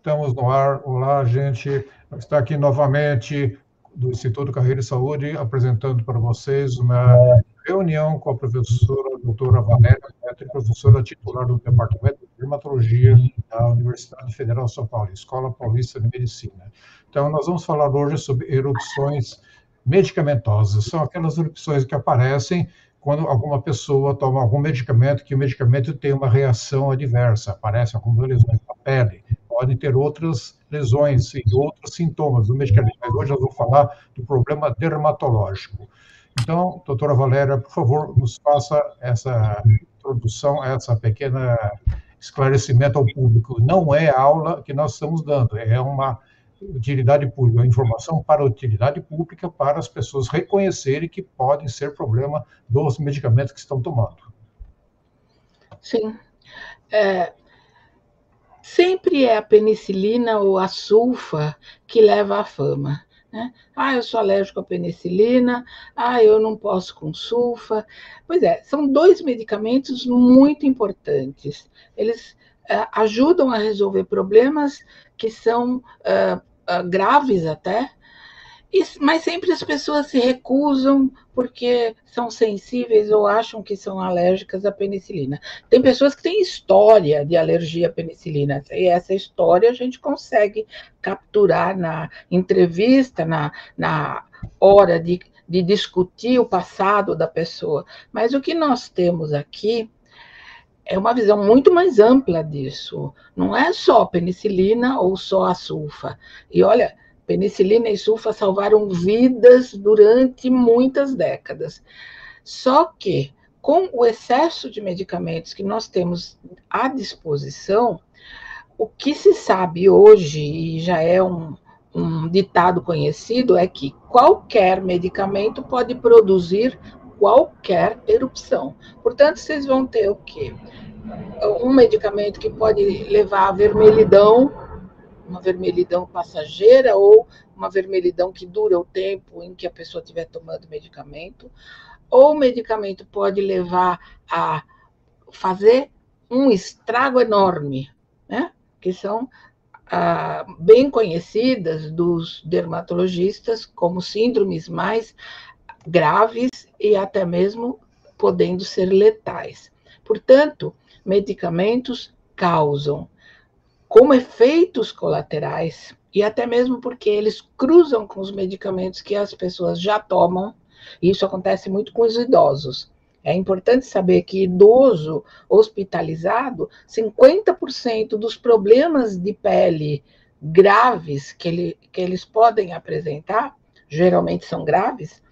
estamos no ar. Olá, gente. Está aqui novamente do Instituto Carreira e Saúde, apresentando para vocês uma reunião com a professora doutora Valéria Petri, professora titular do Departamento de Dermatologia da Universidade Federal de São Paulo, Escola Paulista de Medicina. Então, nós vamos falar hoje sobre erupções medicamentosas. São aquelas erupções que aparecem quando alguma pessoa toma algum medicamento, que o medicamento tem uma reação adversa, aparecem algumas lesões na pele, podem ter outras lesões e outros sintomas do medicamento, mas hoje nós vamos falar do problema dermatológico. Então, doutora Valéria, por favor, nos faça essa introdução, essa pequena esclarecimento ao público. Não é a aula que nós estamos dando, é uma utilidade pública, informação para a utilidade pública, para as pessoas reconhecerem que podem ser problema dos medicamentos que estão tomando. Sim. Sempre é a penicilina ou a sulfa que leva à fama, né? Eu sou alérgico à penicilina, eu não posso com sulfa. Pois é, são dois medicamentos muito importantes. Eles ajudam a resolver problemas que são graves até, mas sempre as pessoas se recusam porque são sensíveis ou acham que são alérgicas à penicilina. Tem pessoas que têm história de alergia à penicilina, e essa história a gente consegue capturar na entrevista, na hora de discutir o passado da pessoa. Mas o que nós temos aqui é uma visão muito mais ampla disso. Não é só penicilina ou só a sulfa. E olha, penicilina e sulfa salvaram vidas durante muitas décadas. Só que, com o excesso de medicamentos que nós temos à disposição, o que se sabe hoje, e já é um ditado conhecido, é que qualquer medicamento pode produzir qualquer erupção. Portanto, vocês vão ter o quê? Um medicamento que pode levar à vermelhidão, uma vermelhidão passageira ou uma vermelhidão que dura o tempo em que a pessoa estiver tomando o medicamento, ou o medicamento pode levar a fazer um estrago enorme, né? Que são bem conhecidas dos dermatologistas como síndromes mais graves e até mesmo podendo ser letais. Portanto, medicamentos causam como efeitos colaterais, e até mesmo porque eles cruzam com os medicamentos que as pessoas já tomam, e isso acontece muito com os idosos. É importante saber que idoso hospitalizado, 50% dos problemas de pele graves que eles podem apresentar, geralmente são graves,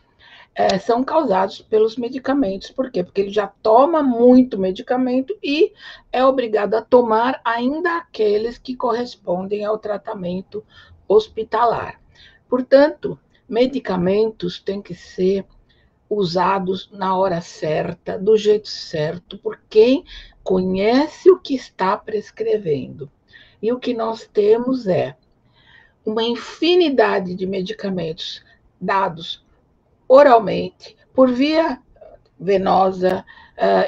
são causados pelos medicamentos. Por quê? Porque ele já toma muito medicamento e é obrigado a tomar ainda aqueles que correspondem ao tratamento hospitalar. Portanto, medicamentos têm que ser usados na hora certa, do jeito certo, por quem conhece o que está prescrevendo. E o que nós temos é uma infinidade de medicamentos dados oralmente, por via venosa,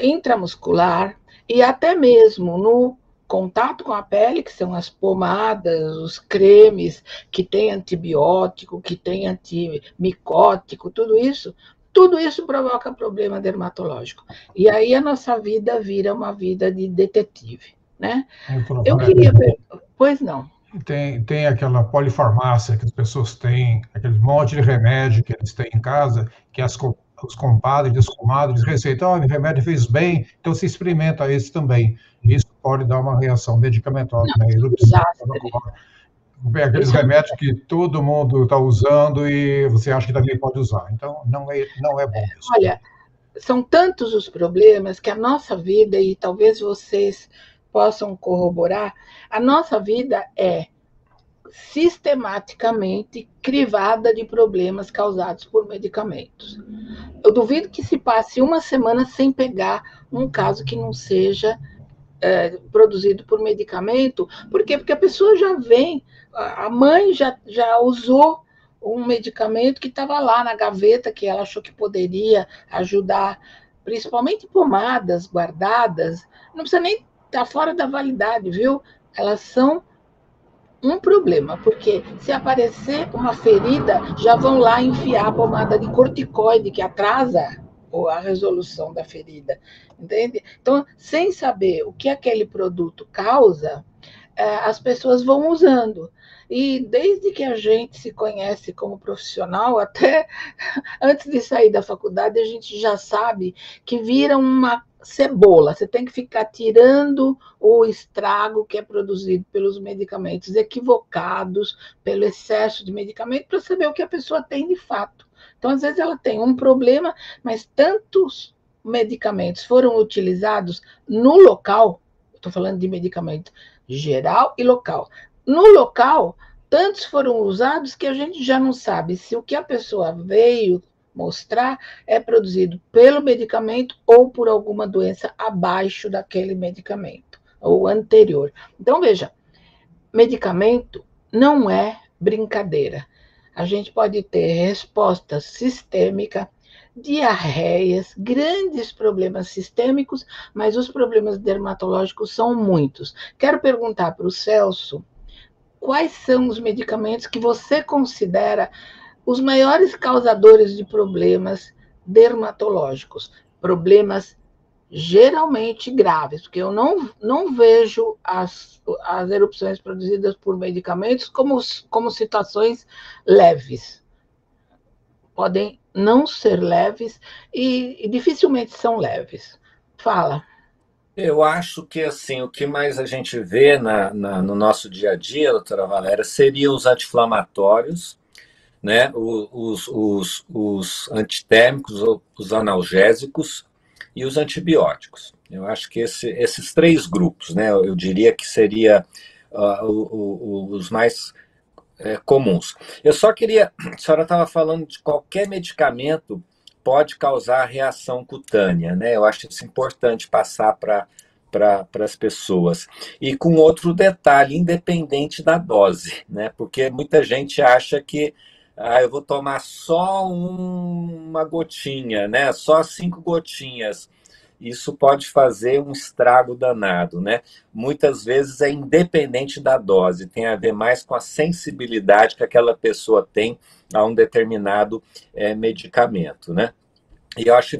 intramuscular, e até mesmo no contato com a pele, que são as pomadas, os cremes, que tem antibiótico, que tem antimicótico, tudo isso provoca problema dermatológico. E aí a nossa vida vira uma vida de detetive, né? Eu queria... Pois não. Tem aquela polifarmácia que as pessoas têm, aquele monte de remédio que eles têm em casa, que os compadres e as comadres receitam, o remédio fez bem, então se experimenta esse também. Isso pode dar uma reação medicamentosa, né? Aqueles remédios que todo mundo está usando e você acha que também pode usar. Então, não é bom isso. Olha, são tantos os problemas que a nossa vida, e talvez vocês possam corroborar, a nossa vida é sistematicamente crivada de problemas causados por medicamentos. Eu duvido que se passe uma semana sem pegar um caso que não seja produzido por medicamento. Por quê? Porque a pessoa já vem, a mãe já usou um medicamento que estava lá na gaveta, que ela achou que poderia ajudar, principalmente pomadas guardadas, não precisa nem estar fora da validade, viu? Elas são um problema, porque se aparecer uma ferida, já vão lá enfiar a pomada de corticoide, que atrasa a resolução da ferida, entende? Então, sem saber o que aquele produto causa, as pessoas vão usando. E desde que a gente se conhece como profissional, até antes de sair da faculdade, a gente já sabe que vira uma cebola. Você tem que ficar tirando o estrago que é produzido pelos medicamentos equivocados, pelo excesso de medicamento, para saber o que a pessoa tem de fato. Então, às vezes, ela tem um problema, mas tantos medicamentos foram utilizados no local, estou falando de medicamento geral e local. No local, tantos foram usados que a gente já não sabe se o que a pessoa veio mostrar é produzido pelo medicamento ou por alguma doença abaixo daquele medicamento ou anterior. Então, veja, medicamento não é brincadeira. A gente pode ter resposta sistêmica, diarreias, grandes problemas sistêmicos, mas os problemas dermatológicos são muitos. Quero perguntar para o Celso quais são os medicamentos que você considera os maiores causadores de problemas dermatológicos, problemas geralmente graves, porque eu não vejo as erupções produzidas por medicamentos como situações leves. Podem não ser leves e dificilmente são leves. Fala. Eu acho que assim, o que mais a gente vê no nosso dia a dia, doutora Valéria, seriam os anti-inflamatórios, né? Os antitérmicos, os analgésicos e os antibióticos. Eu acho que esses três grupos, né? Eu diria que seria os mais comuns. Eu só queria, a senhora estava falando de qualquer medicamento pode causar reação cutânea, né? Eu acho isso importante passar para as pessoas. E com outro detalhe, independente da dose, né? Porque muita gente acha que eu vou tomar só uma gotinha, né? Só 5 gotinhas. Isso pode fazer um estrago danado, né? Muitas vezes é independente da dose, tem a ver mais com a sensibilidade que aquela pessoa tem a um determinado medicamento, né? E eu acho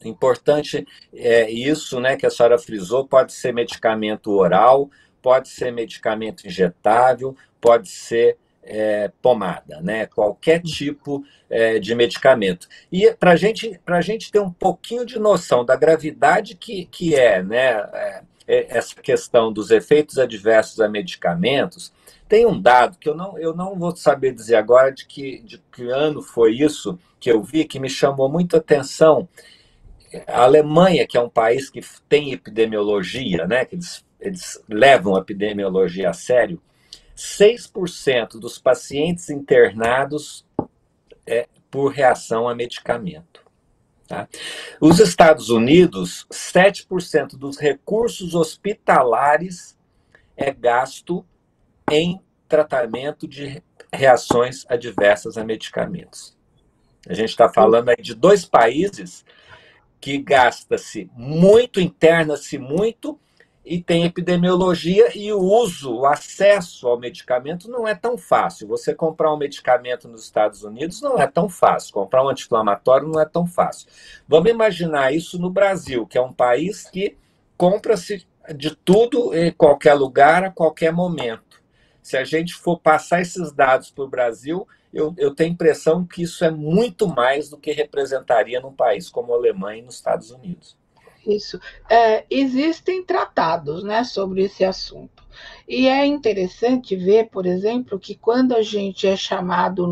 importante isso, né, que a senhora frisou, pode ser medicamento oral, pode ser medicamento injetável, pode ser pomada, né? Qualquer tipo de medicamento. E para a gente ter um pouquinho de noção da gravidade que né, essa questão dos efeitos adversos a medicamentos, tem um dado que eu não vou saber dizer agora de que ano foi isso que eu vi, que me chamou muito a atenção. A Alemanha, que é um país que tem epidemiologia, né, que eles levam a epidemiologia a sério, 6% dos pacientes internados por reação a medicamento. Tá? Os Estados Unidos, 7% dos recursos hospitalares é gasto em tratamento de reações adversas a medicamentos. A gente está falando aí de 2 países que gasta-se muito, interna-se muito, e tem epidemiologia, e o uso, o acesso ao medicamento não é tão fácil. Você comprar um medicamento nos Estados Unidos não é tão fácil. Comprar um anti-inflamatório não é tão fácil. Vamos imaginar isso no Brasil, que é um país que compra-se de tudo em qualquer lugar, a qualquer momento. Se a gente for passar esses dados para o Brasil, eu tenho a impressão que isso é muito mais do que representaria num país como a Alemanha e nos Estados Unidos. Isso. Existem tratados, né, sobre esse assunto. E é interessante ver, por exemplo, que quando a gente é chamado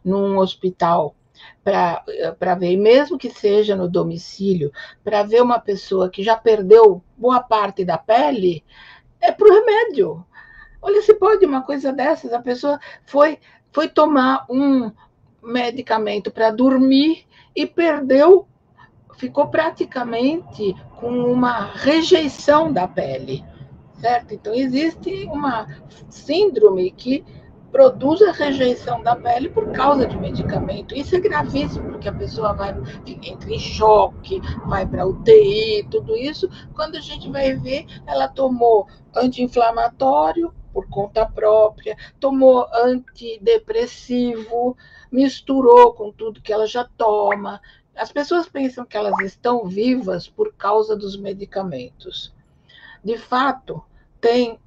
num hospital para ver, mesmo que seja no domicílio, para ver uma pessoa que já perdeu boa parte da pele, é para o remédio. Olha, se pode uma coisa dessas, a pessoa foi tomar um medicamento para dormir e ficou praticamente com uma rejeição da pele, certo? Então, existe uma síndrome que produz a rejeição da pele por causa de medicamento. Isso é gravíssimo, porque a pessoa entra em choque, vai para UTI, tudo isso. Quando a gente vai ver, ela tomou anti-inflamatório, por conta própria, tomou antidepressivo, misturou com tudo que ela já toma. As pessoas pensam que elas estão vivas por causa dos medicamentos. De fato, tem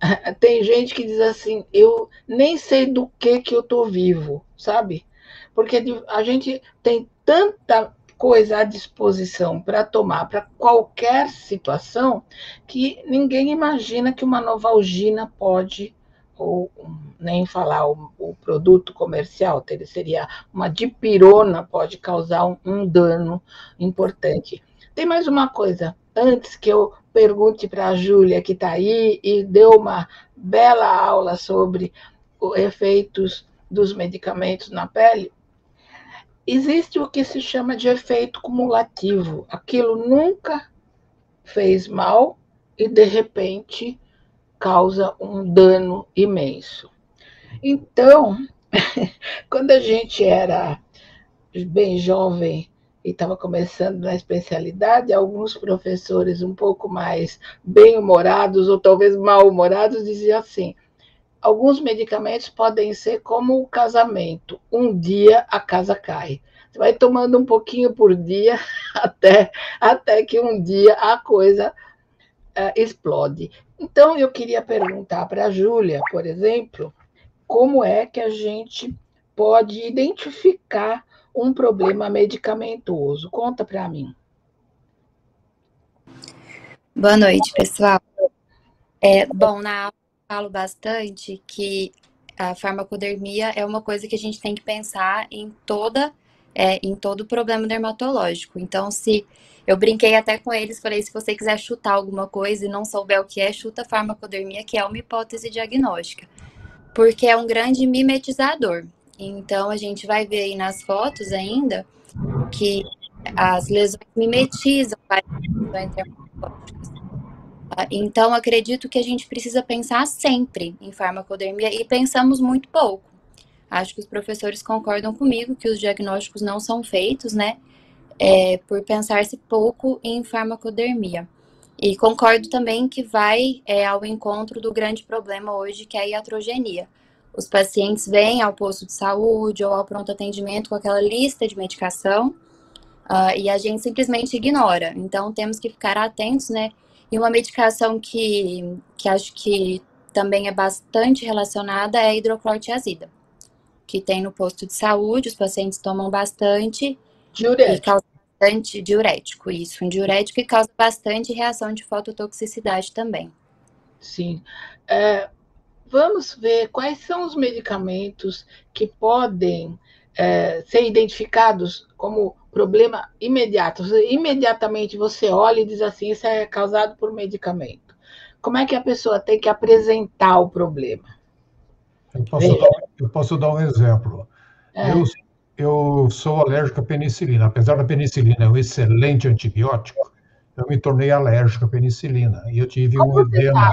gente que diz assim, eu nem sei do que eu estou vivo, sabe? Porque a gente tem tanta coisa à disposição para tomar para qualquer situação que ninguém imagina que uma Novalgina pode, ou nem falar o produto comercial, seria uma dipirona, pode causar um dano importante. Tem mais uma coisa, antes que eu pergunte para a Júlia, que está aí e deu uma bela aula sobre os efeitos dos medicamentos na pele, existe o que se chama de efeito cumulativo. Aquilo nunca fez mal e, de repente, causa um dano imenso. Então, quando a gente era bem jovem e estava começando na especialidade, alguns professores um pouco mais bem-humorados ou talvez mal-humorados diziam assim: alguns medicamentos podem ser como o casamento, um dia a casa cai. Você vai tomando um pouquinho por dia até que um dia a coisa explode. Então, eu queria perguntar para a Júlia, por exemplo, como é que a gente pode identificar um problema medicamentoso? Conta para mim. Boa noite, pessoal. Bom, na aula eu falo bastante que a farmacodermia é uma coisa que a gente tem que pensar em todo problema dermatológico. Então, se eu brinquei até com eles, falei, se você quiser chutar alguma coisa e não souber o que é, chuta farmacodermia, que é uma hipótese diagnóstica. Porque é um grande mimetizador. Então, a gente vai ver aí nas fotos ainda que as lesões mimetizam várias lesões dermatológicas. Então, acredito que a gente precisa pensar sempre em farmacodermia e pensamos muito pouco. Acho que os professores concordam comigo que os diagnósticos não são feitos, né, por pensar-se pouco em farmacodermia. E concordo também que vai ao encontro do grande problema hoje, que é a iatrogenia. Os pacientes vêm ao posto de saúde ou ao pronto atendimento com aquela lista de medicação e a gente simplesmente ignora. Então, temos que ficar atentos, né? E uma medicação que acho que também é bastante relacionada é a hidroclorotiazida, que tem no posto de saúde, os pacientes tomam bastante. Diurético. E causa bastante diurético, isso, um diurético que causa bastante reação de fototoxicidade também. Sim. Vamos ver quais são os medicamentos que podem ser identificados como problema imediato. Imediatamente você olha e diz assim, isso é causado por medicamento. Como é que a pessoa tem que apresentar o problema? Eu posso dar um exemplo. Eu sou alérgico à penicilina. Apesar da penicilina ser um excelente antibiótico, eu me tornei alérgico à penicilina. E eu tive um edema.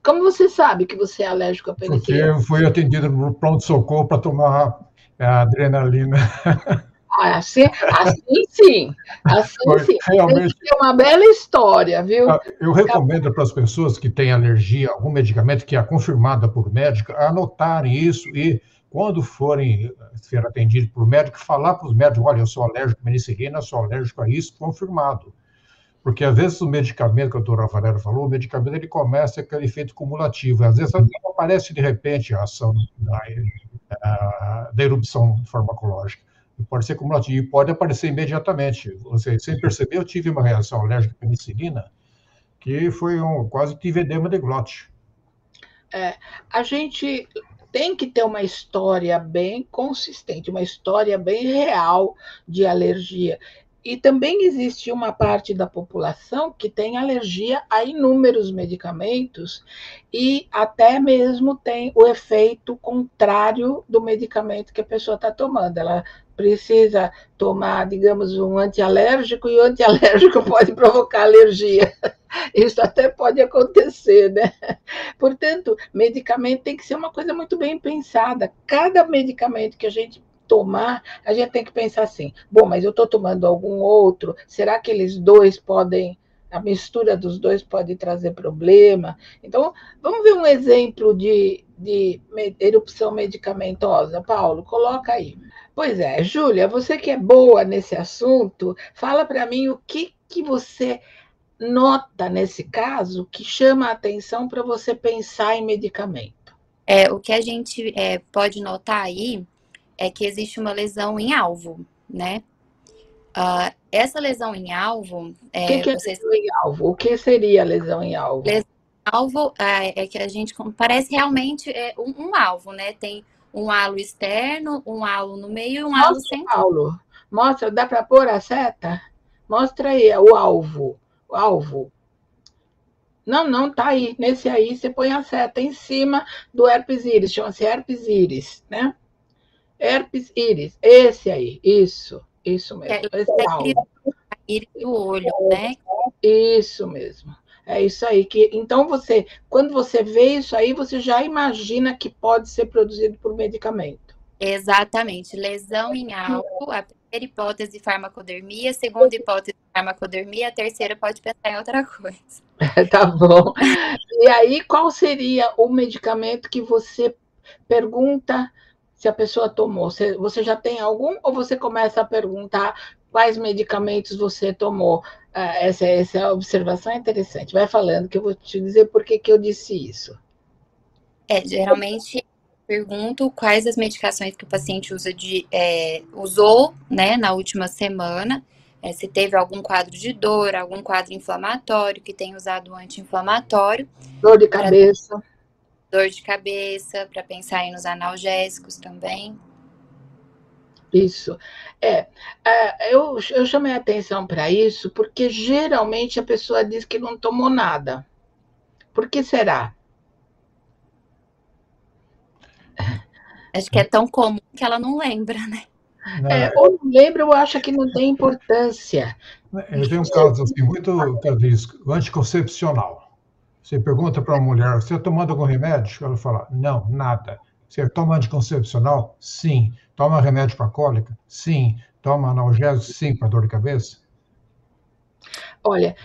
Como você sabe que você é alérgico à penicilina? Porque eu fui atendido no pronto-socorro para tomar adrenalina. Assim sim. Realmente, é uma bela história, viu? Eu recomendo para as pessoas que têm alergia a algum medicamento que é confirmada por médico, anotarem isso e, quando forem ser atendidos por médico, falar para os médicos, olha, eu sou alérgico à penicilina, sou alérgico a isso, confirmado. Porque, às vezes, o medicamento que a doutora Valéria falou, o medicamento ele começa com aquele efeito cumulativo. Às vezes, aparece, de repente, a ação da erupção farmacológica. Pode ser cumulativo e pode aparecer imediatamente. Você, sem perceber, eu tive uma reação alérgica à penicilina, que foi quase tive edema de glote. A gente tem que ter uma história bem consistente, uma história bem real de alergia. E também existe uma parte da população que tem alergia a inúmeros medicamentos e até mesmo tem o efeito contrário do medicamento que a pessoa está tomando. Ela precisa tomar, digamos, um antialérgico e o antialérgico pode provocar alergia. Isso até pode acontecer, né? Portanto, medicamento tem que ser uma coisa muito bem pensada. Cada medicamento que a gente tomar, a gente tem que pensar assim, bom, mas eu estou tomando algum outro, será que eles dois podem A mistura dos dois pode trazer problema. Então, vamos ver um exemplo de erupção medicamentosa. Paulo, coloca aí. Pois é, Júlia, você que é boa nesse assunto, fala para mim o que você nota nesse caso que chama a atenção para você pensar em medicamento. O que a gente pode notar aí é que existe uma lesão em alvo, né? Essa lesão em alvo... O que é lesão em alvo? O que seria lesão em alvo? Lesão em alvo é que a gente parece realmente um alvo, né? Tem um halo externo, um halo no meio e um halo central. Paulo, mostra, dá para pôr a seta? Mostra aí o alvo. O alvo. Não, tá aí. Nesse aí você põe a seta em cima do herpes íris. Chama-se herpes íris, né? Herpes íris. Esse aí. Isso mesmo. Esse é o alvo. Íris do olho, né? Isso mesmo. É isso aí. Então, quando você vê isso aí, você já imagina que pode ser produzido por medicamento. Exatamente. Lesão em alvo, a primeira hipótese, farmacodermia, a segunda hipótese, farmacodermia, a terceira pode pensar em outra coisa. Tá bom. E aí, qual seria o medicamento que você pergunta se a pessoa tomou? Você já tem algum ou você começa a perguntar quais medicamentos você tomou? Essa observação é interessante. Vai falando que eu vou te dizer por que eu disse isso. Geralmente pergunto quais as medicações que o paciente usou, né, na última semana, se teve algum quadro de dor, algum quadro inflamatório, que tem usado anti-inflamatório. Dor de cabeça. Dor de cabeça, para pensar aí nos analgésicos também. Isso. Eu chamei a atenção para isso porque geralmente a pessoa diz que não tomou nada. Por que será? Acho que é tão comum que ela não lembra, né? Ou não lembra ou acha que não tem importância. Eu tenho um caso assim, muito anticoncepcional. Você pergunta para uma mulher, você está tomando algum remédio? Ela fala, não, nada. Você toma anticoncepcional? Sim. Toma remédio para cólica? Sim. Toma analgésico? Sim, para dor de cabeça? Olha,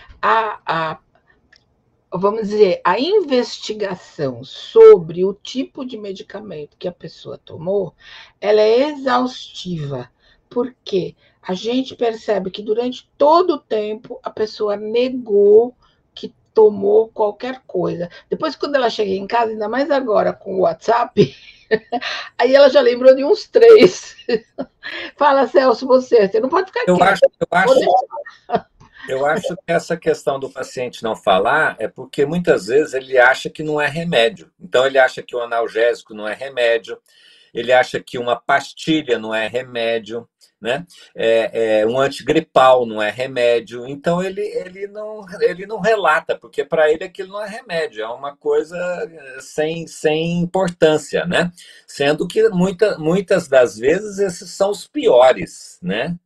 vamos dizer, a investigação sobre o tipo de medicamento que a pessoa tomou, ela é exaustiva, porque a gente percebe que durante todo o tempo a pessoa negou que tomou qualquer coisa. Depois, quando ela chega em casa, ainda mais agora com o WhatsApp, aí ela já lembrou de uns 3. Fala, Celso, você não pode ficar quieto. Eu acho que essa questão do paciente não falar é porque muitas vezes ele acha que não é remédio. Então, ele acha que o analgésico não é remédio, ele acha que uma pastilha não é remédio, né? Um antigripal não é remédio. Então, ele não relata, porque para ele aquilo não é remédio, é uma coisa sem importância, né? Sendo que muitas das vezes esses são os piores, né?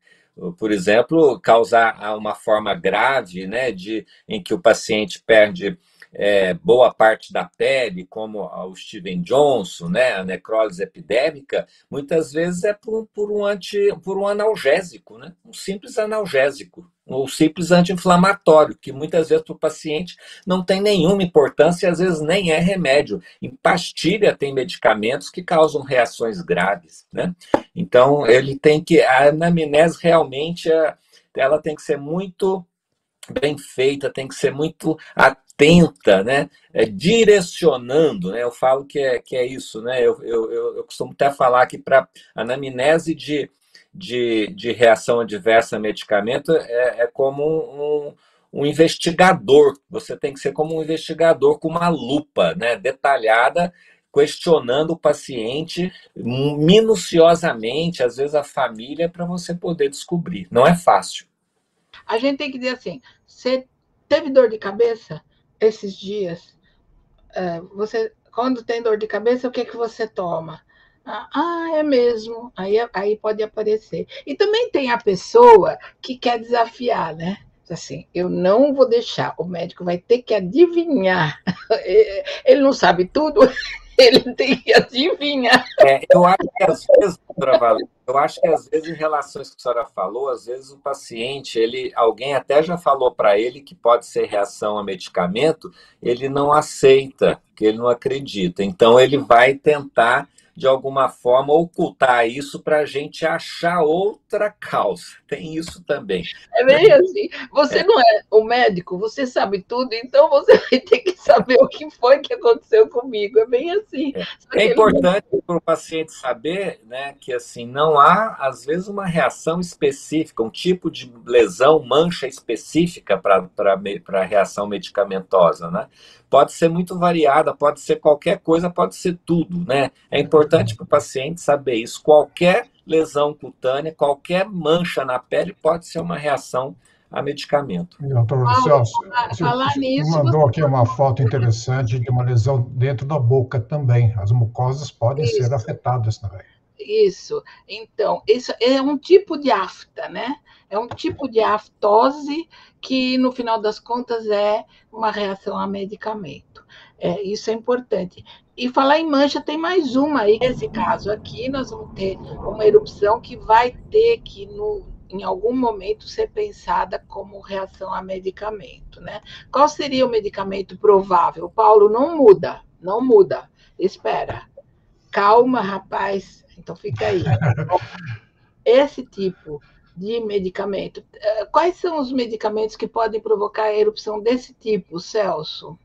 Por exemplo, causar uma forma grave, né, em que o paciente perde boa parte da pele, como o Steven Johnson, né, a necrólise epidêmica, muitas vezes é por um analgésico, né, um simples analgésico, ou simples anti-inflamatório, que muitas vezes para o paciente não tem nenhuma importância e às vezes nem é remédio. Em pastilha tem medicamentos que causam reações graves, né? Então, a anamnese realmente ela tem que ser muito bem feita, tem que ser muito atenta, né? Direcionando, né? Eu falo que é isso, né? Eu costumo até falar que para anamnese de reação adversa a medicamento é como um investigador. Você tem que ser como um investigador com uma lupa, né? Detalhada, questionando o paciente minuciosamente, às vezes a família, para você poder descobrir. Não é fácil. A gente tem que dizer assim, você teve dor de cabeça esses dias? Quando tem dor de cabeça, o que você toma? É mesmo. Aí pode aparecer. E também tem a pessoa que quer desafiar, né? Assim, eu não vou deixar, o médico vai ter que adivinhar. Ele não sabe tudo, ele tem que adivinhar. Eu acho que às vezes, doutora Valéria, eu acho que às vezes, em relações que a senhora falou, às vezes o paciente, alguém até já falou para ele que pode ser reação a medicamento, ele não aceita, porque ele não acredita. Então, ele vai tentar, de alguma forma, ocultar isso para a gente achar outra causa. Tem isso também. É bem assim. Você não é o médico, você sabe tudo, então você vai ter que saber o que foi que aconteceu comigo. É bem assim. É importante para o paciente saber, né, que assim, não há, às vezes, uma reação específica, um tipo de lesão, mancha específica para a reação medicamentosa, né? Pode ser muito variada, pode ser qualquer coisa, pode ser tudo, né? É importante para o paciente saber isso. Qualquer lesão cutânea, qualquer mancha na pele pode ser uma reação a medicamento. Doutor Celso, você mandou aqui uma foto interessante de uma lesão dentro da boca também. As mucosas podem ser afetadas também. Isso. Então, isso é um tipo de afta, né? É um tipo de aftose que, no final das contas, é uma reação a medicamento. Isso é importante. E falar em mancha, tem mais uma aí. Nesse caso aqui, nós vamos ter uma erupção que vai ter que, em algum momento, ser pensada como reação a medicamento, né? Qual seria o medicamento provável? Paulo, não muda, não muda. Espera. Calma, rapaz. Então, fica aí. Esse tipo de medicamento, quais são os medicamentos que podem provocar a erupção desse tipo, Celso?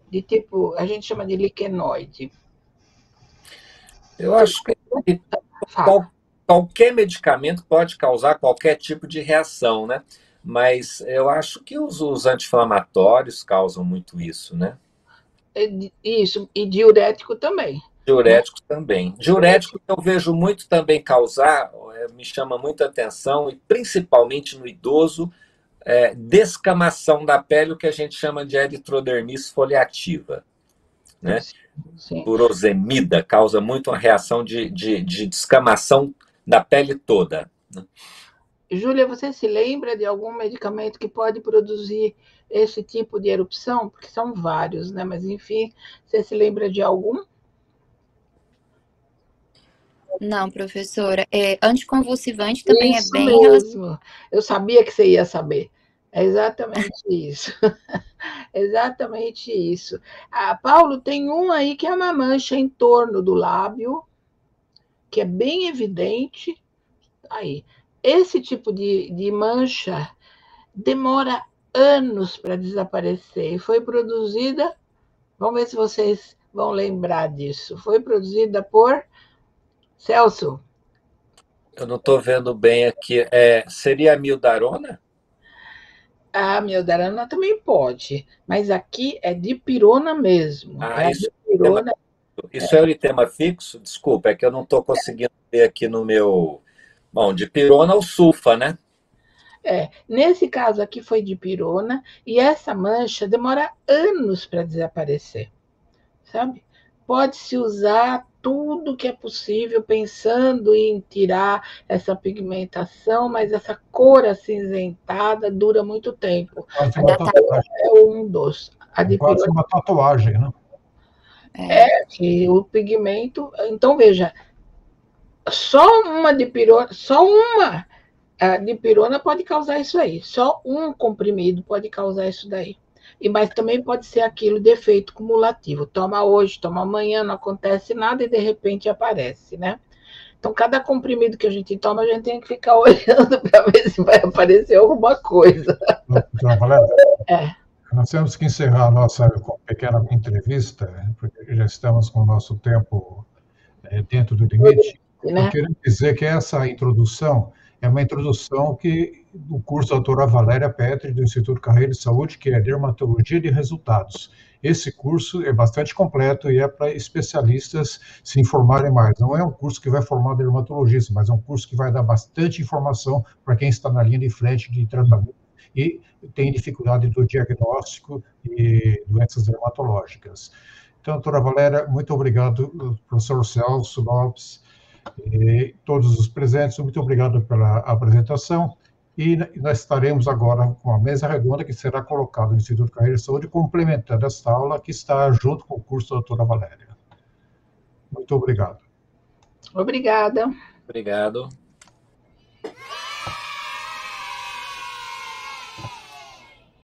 De tipo, a gente chama de liquenoide. Eu acho que qualquer medicamento pode causar qualquer tipo de reação, né? Mas eu acho que os anti-inflamatórios causam muito isso, né? Isso, e diurético também. Diuréticos também. Diurético eu vejo muito também causar, me chama muita atenção, e principalmente no idoso, descamação da pele, o que a gente chama de eritrodermia esfoliativa. Né? Sim. Furosemida causa muito uma reação de descamação da pele toda. Né? Júlia, você se lembra de algum medicamento que pode produzir esse tipo de erupção? Porque são vários, né? Mas, enfim, você se lembra de algum? Não, professora. Anticonvulsivante também Isso é bem mesmo. Eu sabia que você ia saber. É exatamente isso. Exatamente isso. Paulo, tem um aí que é uma mancha em torno do lábio, que é bem evidente. Aí, esse tipo de mancha demora anos para desaparecer e foi produzida, vamos ver se vocês vão lembrar disso, foi produzida por Celso. Eu não estou vendo bem aqui. Seria a mildarona? A mildarona também pode, mas aqui é dipirona mesmo. Isso é eritema fixo? Desculpa, é que eu não estou conseguindo ver aqui no meu... Bom, dipirona ou sulfa, né? Nesse caso aqui foi dipirona, e essa mancha demora anos para desaparecer, sabe? Pode-se usar tudo que é possível, pensando em tirar essa pigmentação, mas essa cor acinzentada dura muito tempo. É um dos. Pode ser uma tatuagem, né? Que o pigmento. Então, veja, só uma dipirona pode causar isso aí. Só um comprimido pode causar isso daí. Mas também pode ser aquilo de efeito cumulativo. Toma hoje, toma amanhã, não acontece nada e de repente aparece, né? Então, cada comprimido que a gente toma, a gente tem que ficar olhando para ver se vai aparecer alguma coisa. Valéria, nós temos que encerrar a nossa pequena entrevista, porque já estamos com o nosso tempo dentro do limite. Né? Eu quero dizer que essa introdução é uma introdução do curso da doutora Valéria Petri, do Instituto Carreira de Saúde, que é Dermatologia de Resultados. Esse curso é bastante completo e é para especialistas se informarem mais. Não é um curso que vai formar dermatologistas, mas é um curso que vai dar bastante informação para quem está na linha de frente de tratamento e tem dificuldade do diagnóstico e doenças dermatológicas. Então, doutora Valéria, muito obrigado, professor Celso Lopes, e todos os presentes, muito obrigado pela apresentação. E nós estaremos agora com a mesa redonda que será colocada no Instituto Carreira de Saúde, complementando esta aula que está junto com o curso da doutora Valéria. Muito obrigado. Obrigada. Obrigado.